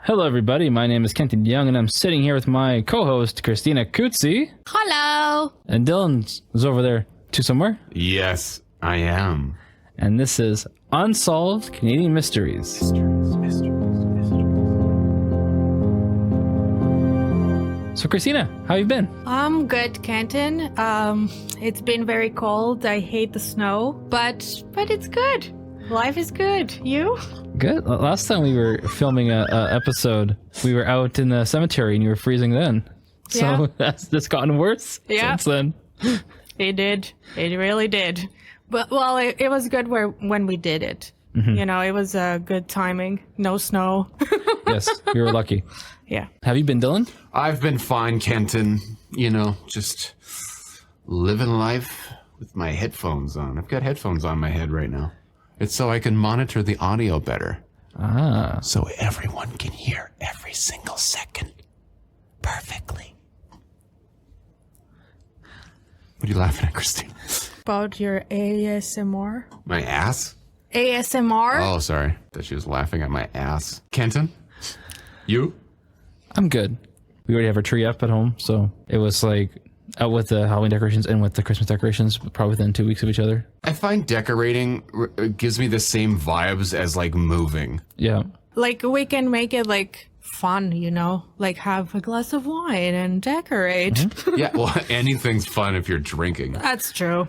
Hello, everybody. My name is Kenton Young, and I'm sitting here with my co-host, Christina Kutzi. Hello. And Dylan is over there to somewhere. Yes, I am. And this is Unsolved Canadian Mysteries. So, Christina, how you been? I'm good, Kenton. It's been very cold. I hate the snow, but it's good. Life is good. You? Good. Last time we were filming a episode, we were out in the cemetery and you were freezing then. So that's gotten worse since then. It did. It really did. But well, it was good when we did it. Mm-hmm. You know, it was good timing. No snow. Yes, we were lucky. Yeah. Have you been, Dylan? I've been fine, Kenton. You know, just living life with my headphones on. I've got headphones on my head right now. It's so I can monitor the audio better. Ah. So everyone can hear every single second perfectly. What are you laughing at, Christine? About your ASMR? My ass? ASMR? Oh, sorry. That she was laughing at my ass. Kenton? You? I'm good. We already have our tree up at home, so it was like out with the Halloween decorations and with the Christmas decorations, probably within 2 weeks of each other. I find decorating gives me the same vibes as like moving. Yeah. Like we can make it like fun, you know, like have a glass of wine and decorate. Mm-hmm. Yeah, well, anything's fun if you're drinking. That's true.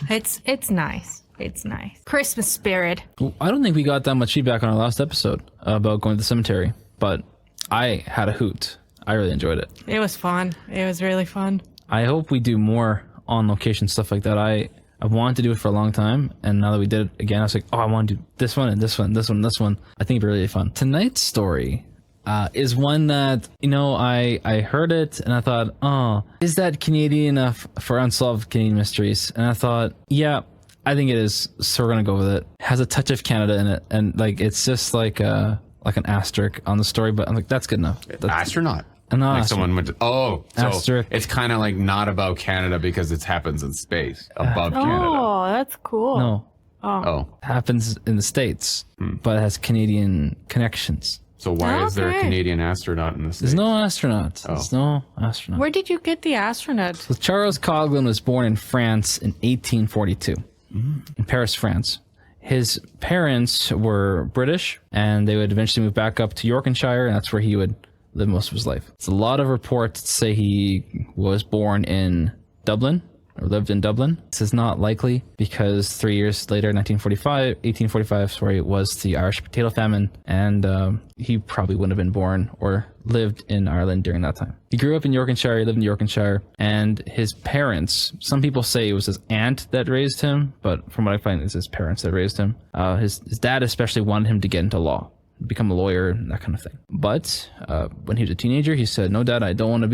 It's nice. It's nice. Christmas spirit. I don't think we got that much feedback on our last episode about going to the cemetery, but I had a hoot. I really enjoyed it. It was fun. It was really fun. I hope we do more on location stuff like that. I wanted to do it for a long time, and now that we did it again, I was like, oh, I want to do this one and this one, this one, this one. I think it'd be really fun. Tonight's story is one that, you know, I heard it and I thought, oh, is that Canadian enough for Unsolved Canadian Mysteries? And I thought, yeah, I think it is. So we're gonna go with it. It has a touch of Canada in it, and like it's just like an asterisk on the story, but I'm like, that's good enough. Astronaut. No, like someone went to, so asterisk. it's kind of like not about Canada because it happens in space above Canada. Oh, that's cool. No, Oh, it happens in the States, but it has Canadian connections. so why is there a Okay. Canadian astronaut in the States? There's no astronaut. There's no astronaut. Where did you get the astronaut? So Charles Coughlin was born in France in 1842, in Paris, France. His parents were British, and they would eventually move back up to Yorkshire, and that's where he would live most of his life. It's a lot of reports say he was born in Dublin, or lived in Dublin. This is not likely because 3 years later, 1845, was the Irish potato famine, and he probably wouldn't have been born or lived in Ireland during that time. He grew up in Yorkshire, he lived in Yorkshire, and his parents, some people say it was his aunt that raised him, but from what I find, it's his parents that raised him. His dad especially wanted him to get into law, become a lawyer, and that kind of thing. But when he was a teenager, he said, no, Dad, I don't want to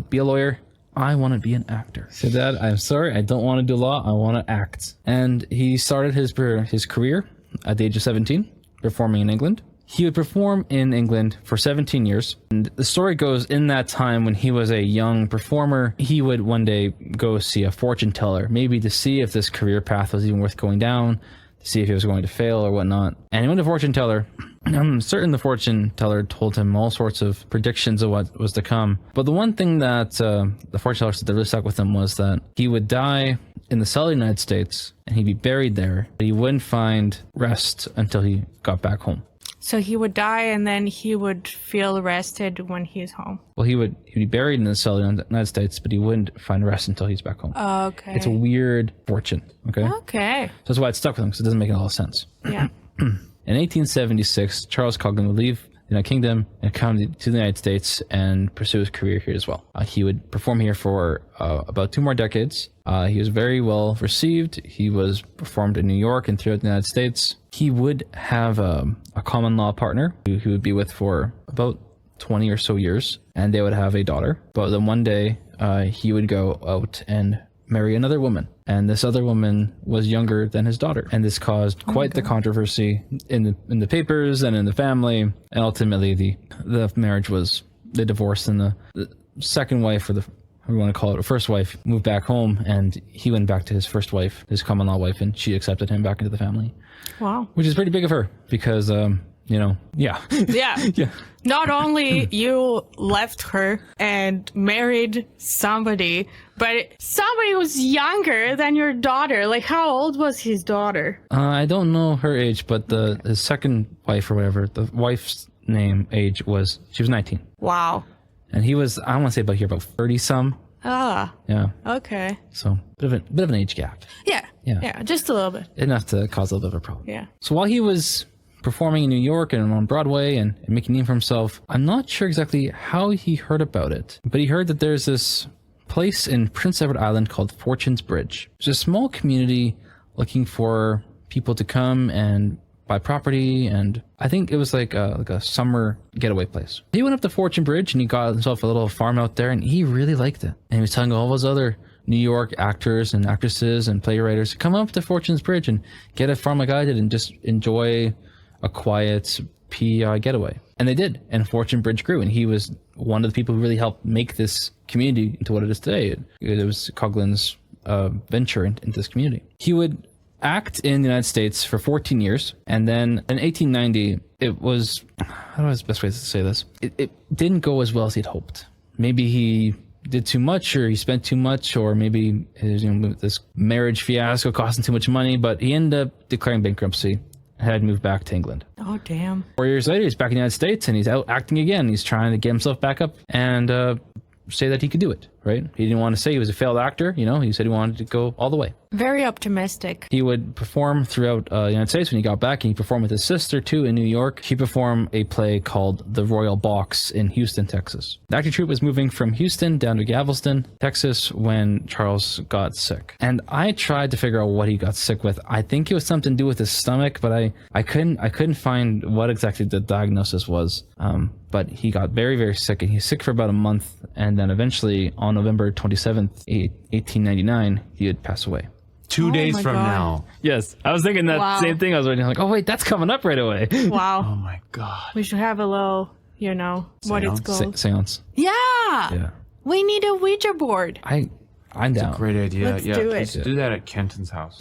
be a lawyer. I want to be an actor. He said, Dad, I'm sorry, I don't want to do law. I want to act. And he started his career at the age of 17, performing in England. He would perform in England for 17 years. And the story goes, in that time when he was a young performer, he would one day go see a fortune teller, maybe to see if this career path was even worth going down, to see if he was going to fail or whatnot. And he went to a fortune teller. I'm certain the fortune teller told him all sorts of predictions of what was to come. But the one thing that the fortune teller said that really stuck with him was that he would die in the southern United States and he'd be buried there, but he wouldn't find rest until he got back home. So he would die and then he would feel rested when he's home. Well, he'd be buried in the southern United States, but he wouldn't find rest until he's back home. Okay. It's a weird fortune, okay? Okay. So that's why it stuck with him, because it doesn't make a lot of sense. Yeah. In 1876, Charles Coughlin would leave the United Kingdom and come to the United States and pursue his career here as well. He would perform here for about 2 more decades. He was very well received. He was performed in New York and throughout the United States. He would have a common law partner who he would be with for about 20 or so years, and they would have a daughter. But then one day, he would go out and marry another woman, and this other woman was younger than his daughter, and this caused quite the controversy in the papers and in the family, and ultimately the marriage was the divorce, and the second wife, or the we want to call it a first wife, moved back home, and he went back to his first wife, his common law wife, and she accepted him back into the family. Wow. Which is pretty big of her, because Yeah. Yeah. Yeah. Not only you left her and married somebody, but somebody who's younger than your daughter. Like, how old was his daughter? I don't know her age, but his second wife or whatever, the wife's age she was 19. Wow. And he was, I want to say about 30 some. Ah. Yeah. Okay. So bit of an age gap. Yeah. Yeah. Yeah. Just a little bit. Enough to cause a little bit of a problem. Yeah. So while he was performing in New York and on Broadway and making a name for himself, I'm not sure exactly how he heard about it, but he heard that there's this place in Prince Edward Island called Fortune's Bridge. It's a small community looking for people to come and buy property, and I think it was like a summer getaway place. He went up to Fortune Bridge and he got himself a little farm out there, and he really liked it. And he was telling all those other New York actors and actresses and playwrights to come up to Fortune's Bridge and get a farm like I did and just enjoy a quiet PEI getaway. And they did, and Fortune Bridge grew, and he was one of the people who really helped make this community into what it is today. It was Coughlin's venture into this community. He would act in the United States for 14 years, and then in 1890, it was, I don't know the best way to say this, it didn't go as well as he'd hoped. Maybe he did too much, or he spent too much, or maybe this marriage fiasco cost him too much money, but he ended up declaring bankruptcy, had moved back to England. Oh, damn. 4 years later, he's back in the United States, and he's out acting again. He's trying to get himself back up and say that he could do it, right? He didn't want to say he was a failed actor, he said he wanted to go all the way. Very optimistic. He would perform throughout the United States when he got back, and he performed with his sister too in New York. He performed a play called The Royal Box in Houston, Texas. The acting troupe was moving from Houston down to Galveston, Texas, when Charles got sick. And I tried to figure out what he got sick with. I think it was something to do with his stomach, but I couldn't find what exactly the diagnosis was. But he got very, very sick, and he was sick for about a month, and then eventually on November 27th, 1899, he would pass away. 2 days from God. now. Yes, I was thinking that Wow. same thing. I was like, oh wait, that's coming up right away. Wow. Oh my God. We should have a little, what it's Seance? called. Seance. Yeah. Yeah. We need a Ouija board. I'm down. Great idea. Let's yeah, do it. let's do that at Kenton's house.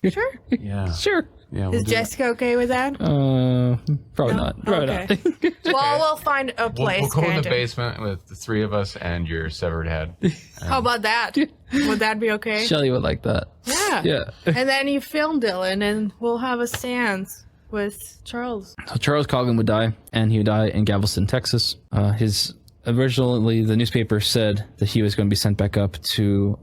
Sure. Yeah. Sure. Yeah. We'll Is do that. Jessica okay with that? Probably not. Probably Okay. not. Well, we'll find a We'll place. go in the Brandon. basement with the three of us and your severed head. How about that? Would that be okay? Shelly would like that. Yeah. Yeah. And then you film Dylan, and we'll have a seance with Charles. So Charles Coughlin would die, and he would die in Galveston, Texas. Originally, the newspaper said that he was going to be sent back up to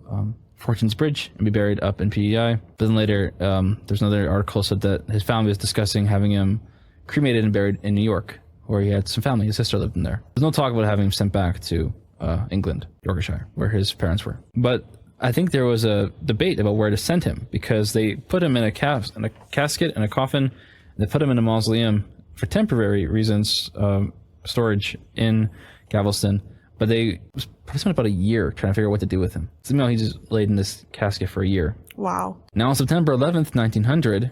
Fortune's Bridge and be buried up in PEI. But then later, there's another article said that his family was discussing having him cremated and buried in New York, where he had some family. His sister lived in there. There's no talk about having him sent back to England, Yorkshire, where his parents were. But I think there was a debate about where to send him, because they put him in a casket and a coffin, and they put him in a mausoleum for temporary reasons, storage in Galveston. But they probably spent about a year trying to figure out what to do with him. So he just laid in this casket for a year. Wow. Now, on September 11th, 1900,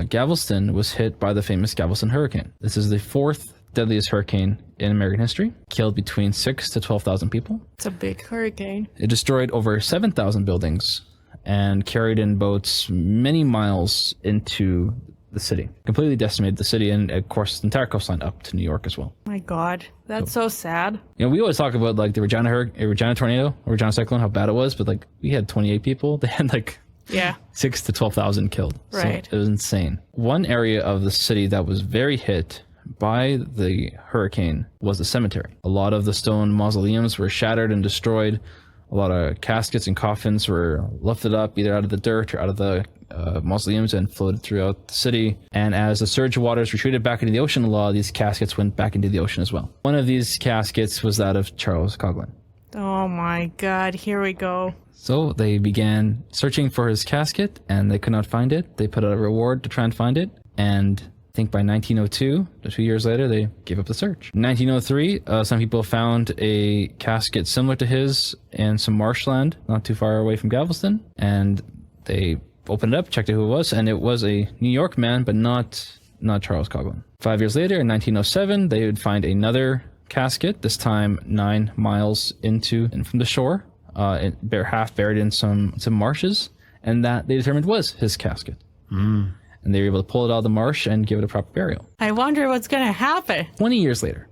Galveston was hit by the famous Galveston hurricane. This is the fourth deadliest hurricane in American history. Killed between 6,000 to 12,000 people. It's a big hurricane. It destroyed over 7,000 buildings and carried in boats many miles into the city. Completely decimated the city, and of course the entire coastline up to New York as well. My God, that's so sad. We always talk about like the Regina tornado or Regina cyclone, how bad it was, but like we had 28 people. They had like Yeah. 6,000 to 12,000 killed. Right. So it was insane. One area of the city that was very hit by the hurricane was the cemetery. A lot of the stone mausoleums were shattered and destroyed. A lot of caskets and coffins were lifted up either out of the dirt or out of the mausoleums and floated throughout the city. And as the surge waters retreated back into the ocean, a lot of these caskets went back into the ocean as well. One of these caskets was that of Charles Coughlin. Oh my God, here we go. So they began searching for his casket, and they could not find it. They put out a reward to try and find it, and I think by 1902, 2 years later, they gave up the search. In 1903, some people found a casket similar to his in some marshland not too far away from Galveston, and they opened it up, checked out who it was, and it was a New York man, but not Charles Coughlin. 5 years later, in 1907, they would find another casket, this time 9 miles into and from the shore, half buried in some marshes, and that they determined was his casket. And and they were able to pull it out of the marsh and give it a proper burial. I wonder what's gonna happen. 20 years later,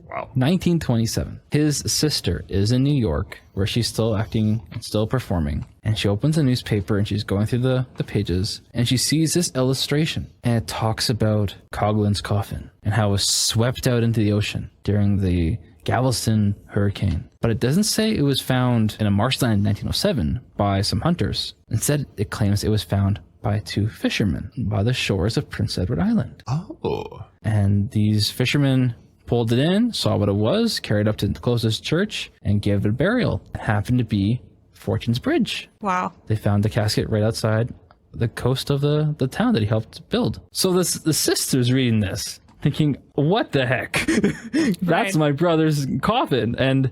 Wow. 1927, his sister is in New York, where she's still acting and still performing. And she opens a newspaper and she's going through the pages, and she sees this illustration. And it talks about Coughlin's coffin and how it was swept out into the ocean during the Galveston hurricane. But it doesn't say it was found in a marshland in 1907 by some hunters. Instead, it claims it was found by 2 fishermen by the shores of Prince Edward Island. Oh. And these fishermen pulled it in, saw what it was, carried it up to the closest church, and gave it a burial. It happened to be Fortune's Bridge. Wow. They found the casket right outside the coast of the town that he helped build. So the sister's reading this, thinking, what the heck? That's Right. my brother's coffin. And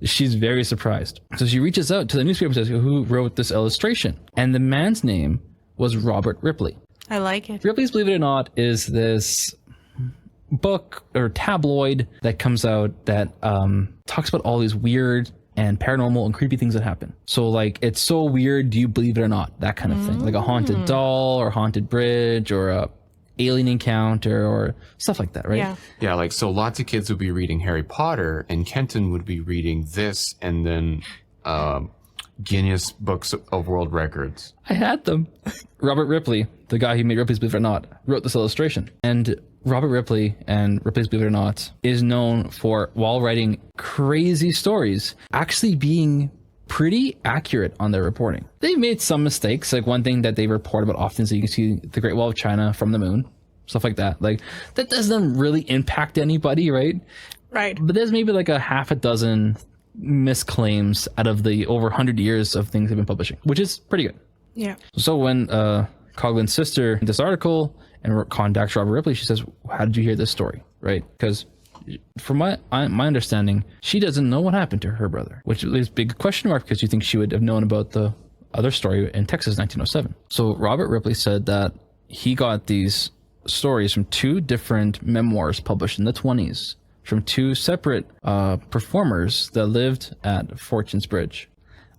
she's very surprised. So she reaches out to the newspaper and says, who wrote this illustration? And the man's name was Robert Ripley. I like it. Ripley's Believe It or Not is this book or tabloid that comes out that talks about all these weird and paranormal and creepy things that happen. So like, it's so weird, do you believe it or not? That kind of thing. Like a haunted doll or haunted bridge or a alien encounter or stuff like that, right? Yeah. Yeah, like, so lots of kids would be reading Harry Potter, and Kenton would be reading this, and then Guinness Books of World Records. I had them. Robert Ripley, the guy who made Ripley's Believe It or Not, wrote this illustration. And Robert Ripley and Ripley's Believe It or Not is known for, while writing crazy stories, actually being pretty accurate on their reporting. They've made some mistakes. Like one thing that they report about often is that you can see the Great Wall of China from the moon, stuff like that. Like that doesn't really impact anybody, right? Right. But there's maybe like a half a dozen misclaims out of the over 100 years of things they've been publishing, which is pretty good. Yeah. So when Coughlin's sister read this article and contacts Robert Ripley, she says, how did you hear this story? Right? Because from my understanding, she doesn't know what happened to her brother, which is a big question mark because you think she would have known about the other story in Texas 1907. So Robert Ripley said that he got these stories from 2 different memoirs published in the 20s from 2 separate performers that lived at Fortune's Bridge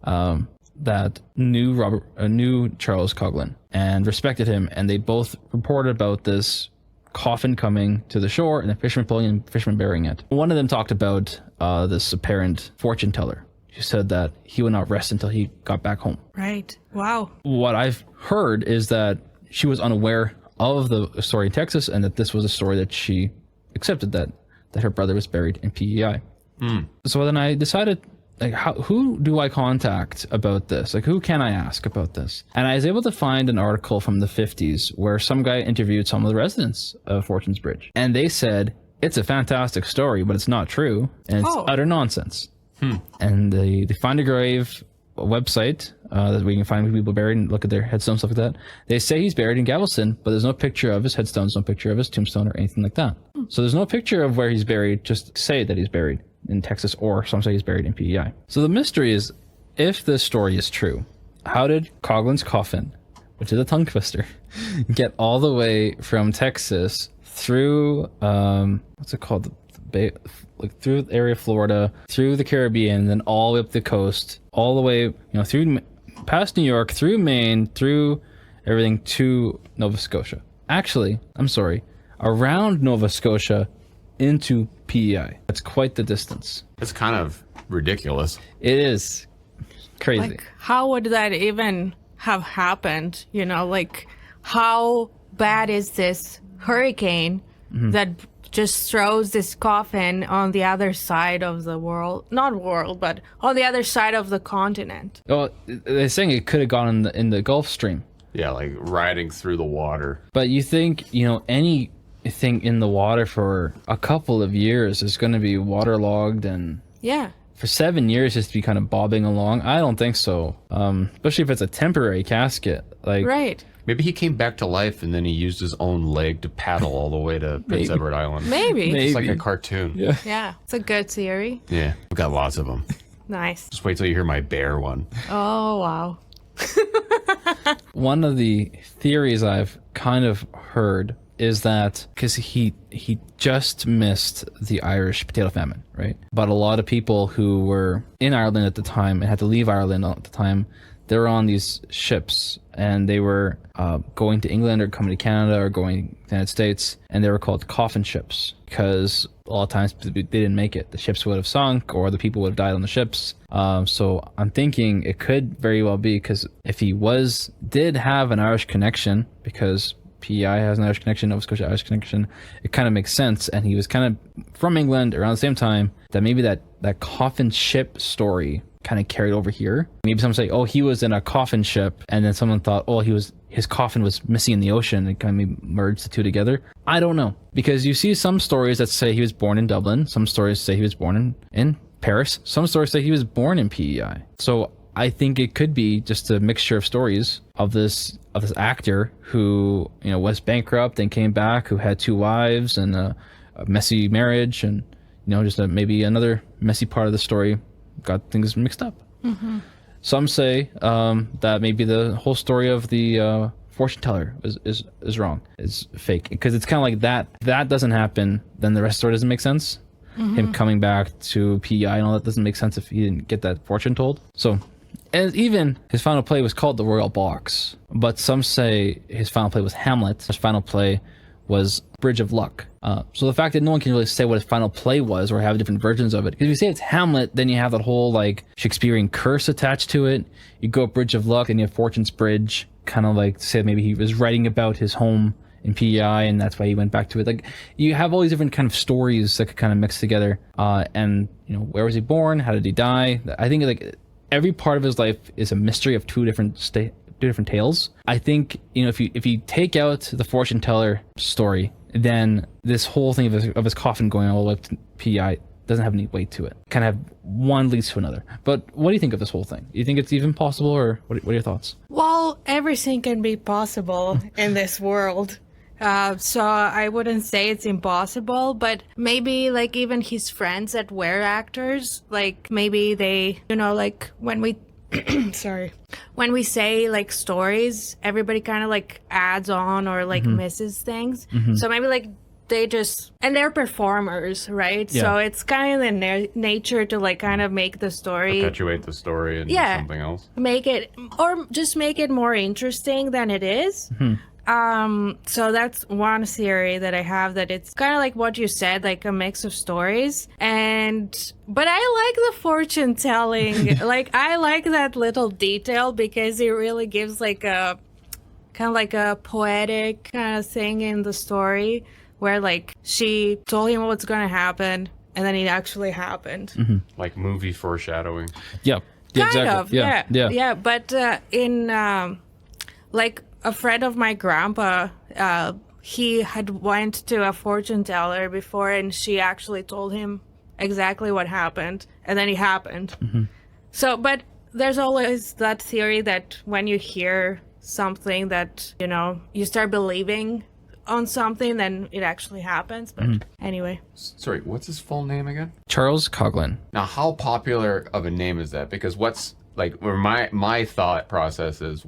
that knew Charles Coughlin and respected him, and they both reported about this coffin coming to the shore and the fisherman pulling and fisherman burying it. One of them talked about this apparent fortune teller. She said that he would not rest until he got back home. Right. Wow. What I've heard is that she was unaware of the story in Texas, and that this was a story that she accepted, that her brother was buried in PEI. So then I decided, like, who do I contact about this? Like, who can I ask about this? And I was able to find an article from the 50s where some guy interviewed some of the residents of Fortune's Bridge. And they said, it's a fantastic story, but it's not true. And it's utter nonsense. And they find a grave, a website that we can find people buried and look at their headstones, stuff like that. They say he's buried in Galveston, but there's no picture of his headstones, no picture of his tombstone or anything like that. So there's no picture of where he's buried, just say that he's buried in Texas, or some say he's buried in PEI. So the mystery is, if this story is true, how did Coughlin's coffin, which is a tongue twister, get all the way from Texas through, what's it called? Like through the area of Florida, through the Caribbean, then all the way up the coast, all the way, through past New York, through Maine, through everything to Nova Scotia. Actually, I'm sorry, around Nova Scotia into PEI. That's quite the distance. It's kind of ridiculous. It is crazy. Like, how would that even have happened? Like, how bad is this hurricane that just throws this coffin on the other side of the world? Not world, but on the other side of the continent. Well, they're saying it could have gone in the Gulf Stream. Yeah, like riding through the water. But you think, anything in the water for a couple of years is going to be waterlogged, and Yeah. for 7 years just to be kind of bobbing along? I don't think so. Especially if it's a temporary casket. Like, Right. Maybe he came back to life and then he used his own leg to paddle all the way to Prince Edward Island. Maybe. It's like a cartoon. Yeah. Yeah. It's a good theory. Yeah, I've got lots of them. Nice. Just wait till you hear my bear one. Oh, wow. One of the theories I've kind of heard is that because he just missed the Irish potato famine, right? But a lot of people who were in Ireland at the time and had to leave Ireland at the time, they were on these ships and they were going to England or coming to Canada or going to the United States, and they were called coffin ships because a lot of times they didn't make it. The ships would have sunk or the people would have died on the ships. So I'm thinking it could very well be, because if he did have an Irish connection, because PEI has an Irish connection, Nova Scotia Irish connection, it kind of makes sense. And he was kind of from England around the same time, that maybe that coffin ship story kind of carried over here. Maybe someone say, oh, he was in a coffin ship, and then someone thought, oh, his coffin was missing in the ocean, and kind of merged the two together. I don't know, because you see some stories that say he was born in Dublin, some stories say he was born in Paris, some stories say he was born in PEI. So I think it could be just a mixture of stories of this actor who, you know, was bankrupt and came back, who had 2 wives and a messy marriage, and, you know, just maybe another messy part of the story got things mixed up. Mm-hmm. Some say that maybe the whole story of the fortune teller is wrong, is fake, because it's kind of like that doesn't happen, then the rest of the story doesn't make sense. Mm-hmm. Him coming back to PEI and all that doesn't make sense if he didn't get that fortune told. So, and even his final play was called The Royal Box, but some say his final play was Hamlet. His final play was Bridge of Luck. So the fact that no one can really say what his final play was or have different versions of it, because if you say it's Hamlet, then you have that whole like Shakespearean curse attached to it. You go Bridge of Luck and you have Fortune's Bridge, kind of like say maybe he was writing about his home in PEI and that's why he went back to it. Like, you have all these different kind of stories that could kind of mix together. And, you know, where was he born? How did he die? I think like every part of his life is a mystery of two different tales. I think, you know, if you take out the fortune teller story, then this whole thing of his coffin going all the way up to PEI doesn't have any weight to it. Kind of one leads to another. But what do you think of this whole thing? Do you think it's even possible, or what are your thoughts? Well, everything can be possible in this world. So I wouldn't say it's impossible, but maybe like even his friends that were actors, like maybe they, you know, like when we when we say like stories, everybody kind of like adds on or like misses things. Mm-hmm. So maybe like they just, and they're performers, right? Yeah. So it's kind of the nature to like kind of make the story, perpetuate the story and something else. Make it more interesting than it is. Mm-hmm. So that's one theory that I have, that it's kind of like what you said, like a mix of stories. But I like the fortune telling. Like, I like that little detail because it really gives like a kind of like a poetic kind of thing in the story where like she told him what's going to happen and then it actually happened. Mm-hmm. Like movie foreshadowing. Yeah. Kind of. Yeah. But in like, a friend of my grandpa, he had went to a fortune teller before and she actually told him exactly what happened, and then it happened. Mm-hmm. So, but there's always that theory that when you hear something that, you know, you start believing on something, then it actually happens. But anyway. Sorry, what's his full name again? Charles Coughlin. Now, how popular of a name is that? Because my thought process is,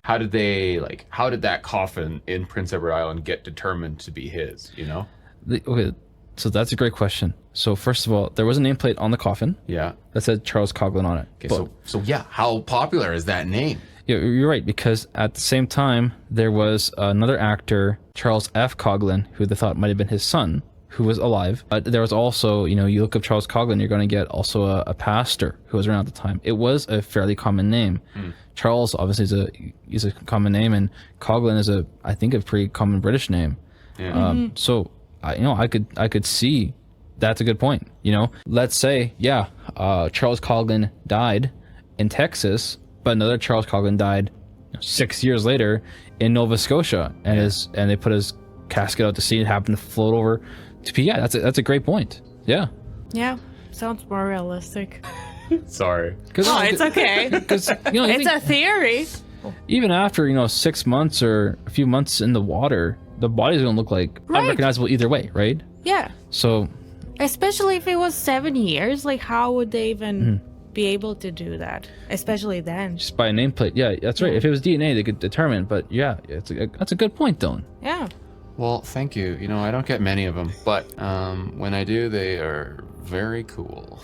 how did that coffin in Prince Edward Island get determined to be his, you know? Okay, so that's a great question. So first of all, there was a nameplate on the coffin. Yeah. That said Charles Coughlin on it. Okay, so yeah, how popular is that name? Yeah, you're right, because at the same time, there was another actor, Charles F. Coughlin, who they thought might have been his son, who was alive. There was also, you know, you look up Charles Coughlin, you're going to get also a pastor who was around at the time. It was a fairly common name. Charles obviously is a common name, and Coughlin is I think a pretty common British name. Yeah. So I could see that's a good point. You know, let's say Charles Coughlin died in Texas, but another Charles Coughlin died 6 years later in Nova Scotia, and they put his casket out to sea and happened to float over to PEI. That's a great point. Yeah. Yeah. Sounds more realistic. Sorry. It's okay. Because it's a theory. Even after 6 months or a few months in the water, the body's gonna look like unrecognizable either way, right? Yeah. So, especially if it was 7 years, like how would they even be able to do that? Especially then. Just by a nameplate. Yeah, that's right. If it was DNA, they could determine. But yeah, that's a good point, Dylan. Yeah. Well, thank you. You know, I don't get many of them, but when I do, they are very cool.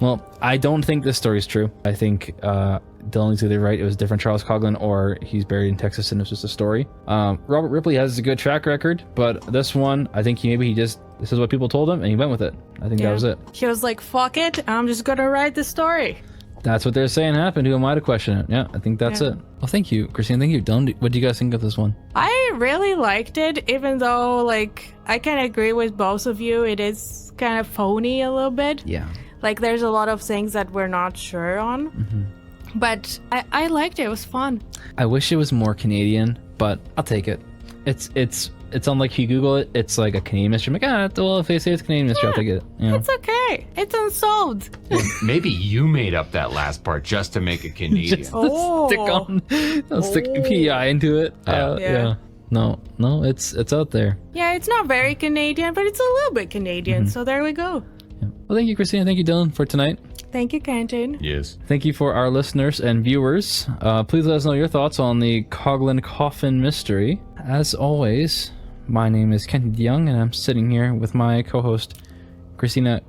Well, I don't think this story is true. I think Dylan's either right, it was a different Charles Coughlin, or he's buried in Texas and it's just a story. Robert Ripley has a good track record, but this one, I think this is what people told him and he went with it. I think that was it. He was like, fuck it, I'm just gonna write the story. That's what they're saying happened. Who am I to question it? Yeah, I think that's it. Well, thank you, Christine. Thank you, Dylan. What do you guys think of this one? I really liked it, even though, like, I can agree with both of you. It is kind of phony a little bit. Yeah. Like, there's a lot of things that we're not sure on. Mm-hmm. But I liked it. It was fun. I wish it was more Canadian, but I'll take it. It's on, like, if you Google it, it's like a Canadian mystery. I'm like, well, if they say it's Canadian mystery, I'll take it. You know? It's okay. It's Unsolved. Maybe you made up that last part just to make it Canadian. Just stick PEI into it. Yeah. No, it's out there. Yeah, it's not very Canadian, but it's a little bit Canadian. So there we go. Yeah. Well, thank you, Christina. Thank you, Dylan, for tonight. Thank you, Kenton. Yes. Thank you for our listeners and viewers. Please let us know your thoughts on the Coughlin Coffin mystery. As always, my name is Kenton DeYoung, and I'm sitting here with my co-host, Christina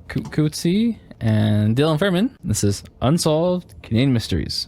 Cootsie and Dylan Fairman. This is Unsolved Canadian Mysteries.